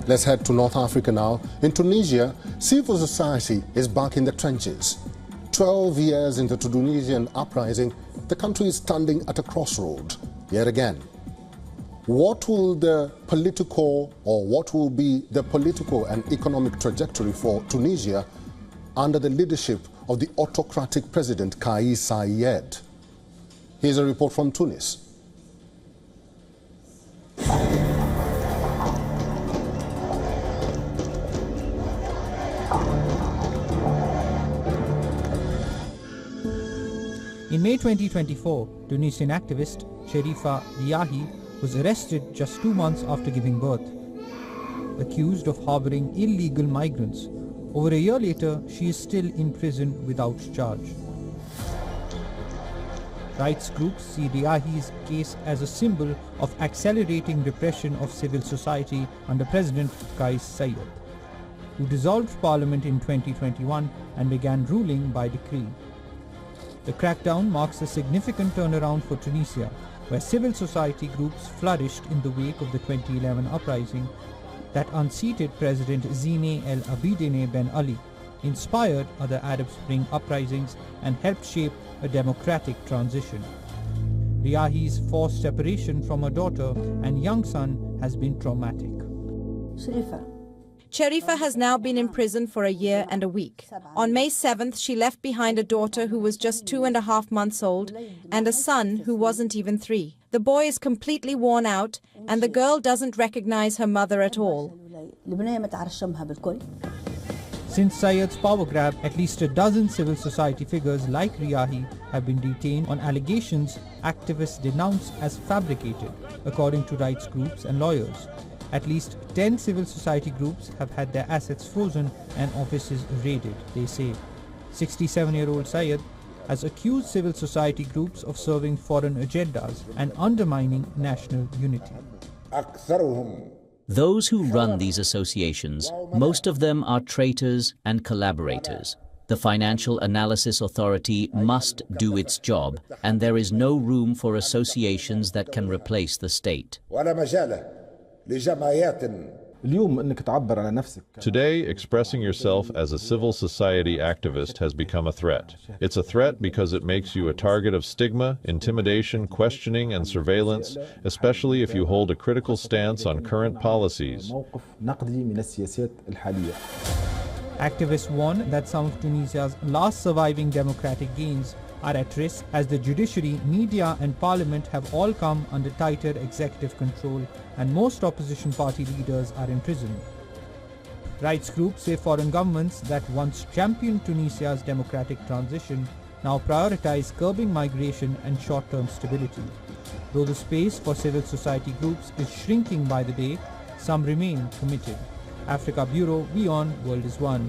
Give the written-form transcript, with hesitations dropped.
Let's head to North Africa now. In Tunisia, civil society is back in the trenches. 12 years into the Tunisian uprising, the country is standing at a crossroad yet again. What will be the political and economic trajectory for Tunisia under the leadership of the autocratic president Kais Saied? Here's a report from Tunis. In May 2024, Tunisian activist Cherifa Riahi was arrested just 2 months after giving birth. Accused of harboring illegal migrants, over a year later she is still in prison without charge. Rights groups see Riahi's case as a symbol of accelerating repression of civil society under President Kais Saied, who dissolved parliament in 2021 and began ruling by decree. The crackdown marks a significant turnaround for Tunisia, where civil society groups flourished in the wake of the 2011 uprising that unseated President Zine El Abidine Ben Ali, inspired other Arab Spring uprisings, and helped shape a democratic transition. Riahi's forced separation from her daughter and young son has been traumatic. Cherifa has now been in prison for a year and a week. On May 7th, she left behind a daughter who was just 2.5 months old and a son who wasn't even 3. The boy is completely worn out and the girl doesn't recognize her mother at all. Since Sayed's power grab, at least a dozen civil society figures like Riahi have been detained on allegations activists denounce as fabricated, according to rights groups and lawyers. At least 10 civil society groups have had their assets frozen and offices raided, they say. 67-year-old Sayed has accused civil society groups of serving foreign agendas and undermining national unity. Those who run these associations, most of them are traitors and collaborators. The Financial Analysis Authority must do its job, and there is no room for associations that can replace the state. Today, expressing yourself as a civil society activist has become a threat. It's a threat because it makes you a target of stigma, intimidation, questioning, and surveillance, especially if you hold a critical stance on current policies. Activists warn that some of Tunisia's last surviving democratic gains are at risk as the judiciary, media and parliament have all come under tighter executive control and most opposition party leaders are in prison. Rights groups say foreign governments that once championed Tunisia's democratic transition now prioritize curbing migration and short-term stability. Though the space for civil society groups is shrinking by the day, some remain committed. Africa Bureau, WION World is One.